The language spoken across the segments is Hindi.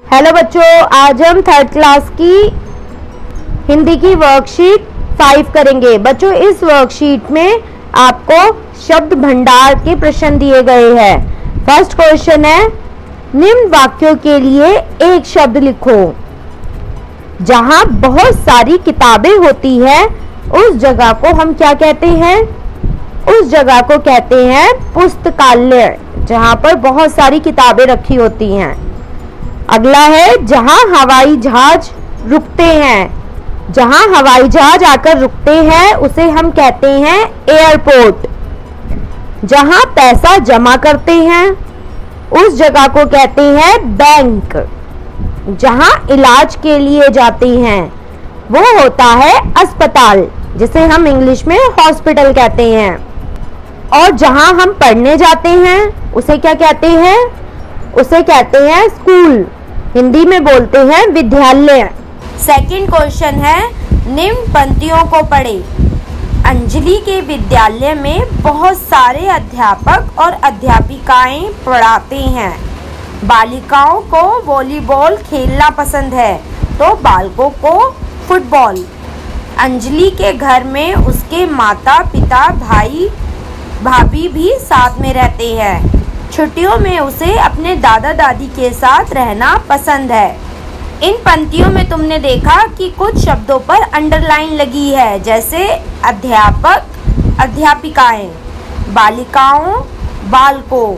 हेलो बच्चों, आज हम थर्ड क्लास की हिंदी की वर्कशीट 5 करेंगे। बच्चों, इस वर्कशीट में आपको शब्द भंडार के प्रश्न दिए गए हैं। फर्स्ट क्वेश्चन है, निम्न वाक्यों के लिए एक शब्द लिखो। जहां बहुत सारी किताबें होती है उस जगह को हम क्या कहते हैं? उस जगह को कहते हैं पुस्तकालय, जहां पर बहुत सारी किताबें रखी होती हैं। अगला है, जहां हवाई जहाज रुकते हैं। जहां हवाई जहाज आकर रुकते हैं उसे हम कहते हैं एयरपोर्ट। जहां पैसा जमा करते हैं उस जगह को कहते हैं बैंक। जहां इलाज के लिए जाते हैं वो होता है अस्पताल, जिसे हम इंग्लिश में हॉस्पिटल कहते हैं। और जहां हम पढ़ने जाते हैं उसे क्या कहते हैं? उसे कहते हैं स्कूल। हिंदी में बोलते हैं विद्यालय। सेकंड क्वेश्चन है, निम्न पंक्तियों को पढ़े। अंजलि के विद्यालय में बहुत सारे अध्यापक और अध्यापिकाएं पढ़ाते हैं। बालिकाओं को वॉलीबॉल खेलना पसंद है तो बालकों को फुटबॉल। अंजलि के घर में उसके माता पिता भाई भाभी भी साथ में रहते हैं। छुट्टियों में उसे अपने दादा दादी के साथ रहना पसंद है। इन पंक्तियों में तुमने देखा कि कुछ शब्दों पर अंडरलाइन लगी है, जैसे अध्यापक अध्यापिकाएं, बालिकाओं बालकों,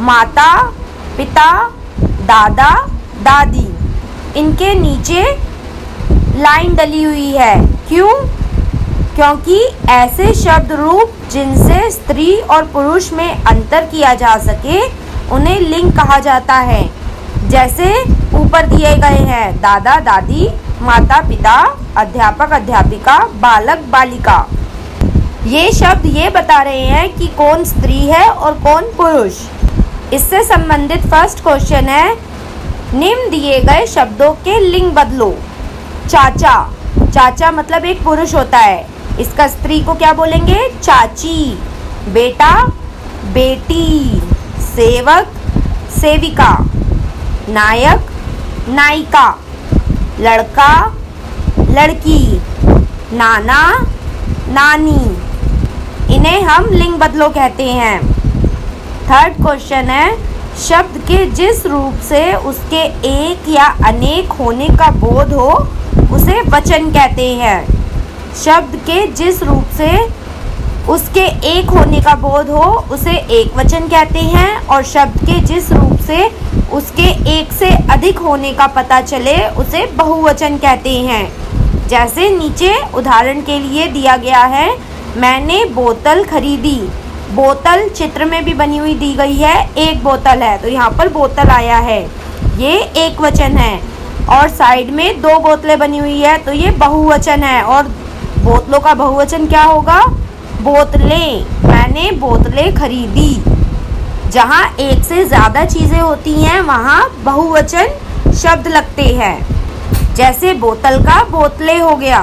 माता पिता दादा दादी। इनके नीचे लाइन डली हुई है। क्यों? क्योंकि ऐसे शब्द रूप जिनसे स्त्री और पुरुष में अंतर किया जा सके उन्हें लिंग कहा जाता है। जैसे ऊपर दिए गए हैं, दादा दादी, माता पिता, अध्यापक अध्यापिका, बालक बालिका। ये शब्द ये बता रहे हैं कि कौन स्त्री है और कौन पुरुष। इससे संबंधित फर्स्ट क्वेश्चन है, निम्न दिए गए शब्दों के लिंग बदलो। चाचा, चाचा मतलब एक पुरुष होता है, इसका स्त्री को क्या बोलेंगे? चाची। बेटा बेटी, सेवक सेविका, नायक नायिका, लड़का लड़की, नाना नानी। इन्हें हम लिंग बदलो कहते हैं। थर्ड क्वेश्चन है, शब्द के जिस रूप से उसके एक या अनेक होने का बोध हो उसे वचन कहते हैं। शब्द के जिस रूप से उसके एक होने का बोध हो उसे एक वचन कहते हैं, और शब्द के जिस रूप से उसके एक से अधिक होने का पता चले उसे बहुवचन कहते हैं। जैसे नीचे उदाहरण के लिए दिया गया है, मैंने बोतल खरीदी। बोतल चित्र में भी बनी हुई दी गई है, एक बोतल है तो यहाँ पर बोतल आया है, ये एक वचन है। और साइड में दो बोतलें बनी हुई है तो ये बहुवचन है। और बोतलों का बहुवचन क्या होगा? बोतलें। मैंने बोतलें खरीदी। जहाँ एक से ज़्यादा चीज़ें होती हैं वहाँ बहुवचन शब्द लगते हैं, जैसे बोतल का बोतलें हो गया।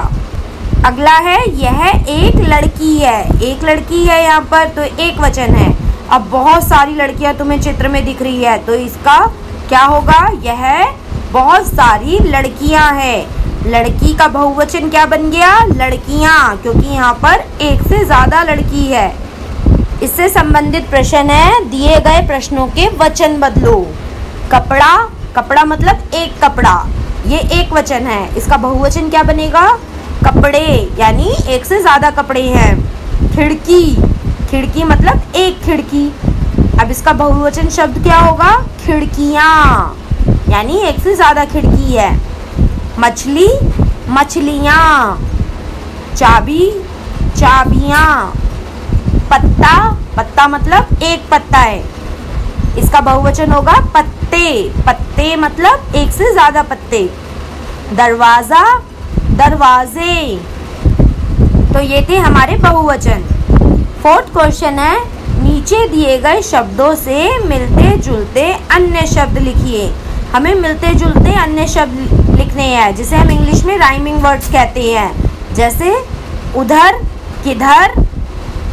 अगला है, यह एक लड़की है। एक लड़की है यहाँ पर तो एक वचन है। अब बहुत सारी लड़कियाँ तुम्हें चित्र में दिख रही है तो इसका क्या होगा? यह बहुत सारी लड़कियाँ हैं। लड़की का बहुवचन क्या बन गया? लड़कियाँ, क्योंकि यहाँ पर एक से ज़्यादा लड़की है। इससे संबंधित प्रश्न है, दिए गए प्रश्नों के वचन बदलो। कपड़ा, कपड़ा मतलब एक कपड़ा, ये एक वचन है, इसका बहुवचन क्या बनेगा? कपड़े, यानी एक से ज़्यादा कपड़े हैं। खिड़की, खिड़की मतलब एक खिड़की, अब इसका बहुवचन शब्द क्या होगा? खिड़कियाँ, यानी एक से ज़्यादा खिड़की है। मछली मछलियाँ, चाबी चाबियाँ, पत्ता, पत्ता मतलब एक पत्ता है, इसका बहुवचन होगा पत्ते। पत्ते मतलब एक से ज़्यादा पत्ते। दरवाज़ा दरवाजे। तो ये थे हमारे बहुवचन। फोर्थ क्वेश्चन है, नीचे दिए गए शब्दों से मिलते जुलते अन्य शब्द लिखिए। हमें मिलते जुलते अन्य शब्द लिखने हैं, जिसे हम इंग्लिश में राइमिंग वर्ड्स कहते हैं। जैसे उधर, किधर,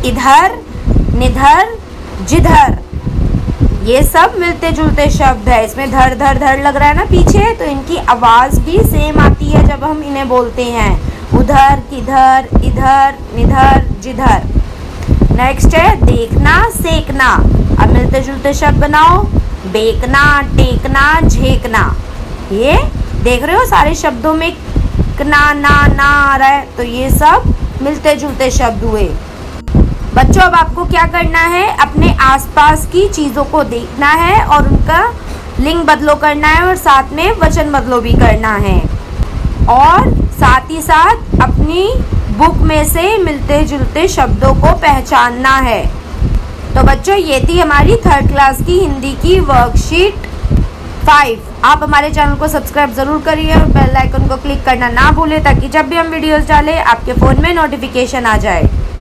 इधर, निधर, जिधर। ये सब मिलते जुलते शब्द है। इसमें धड़ धड़ धड़ लग रहा है ना पीछे, तो इनकी आवाज़ भी सेम आती है जब हम इन्हें बोलते हैं। उधर, किधर, इधर, निधर, जिधर। नेक्स्ट है देखना, सेकना। अब मिलते जुलते शब्द बनाओ। बेकना, टेकना, झेकना। ये देख रहे हो सारे शब्दों में कना ना ना आ रहा है, तो ये सब मिलते जुलते शब्द हुए। बच्चों अब आपको क्या करना है, अपने आसपास की चीज़ों को देखना है और उनका लिंग बदलो करना है और साथ में वचन बदलो भी करना है, और साथ ही साथ अपनी बुक में से मिलते जुलते शब्दों को पहचानना है। तो बच्चों ये थी हमारी 3rd क्लास की हिंदी की वर्कशीट 5। आप हमारे चैनल को सब्सक्राइब ज़रूर करिए और बेल आइकन को क्लिक करना ना भूलें, ताकि जब भी हम वीडियोस डालें आपके फ़ोन में नोटिफिकेशन आ जाए।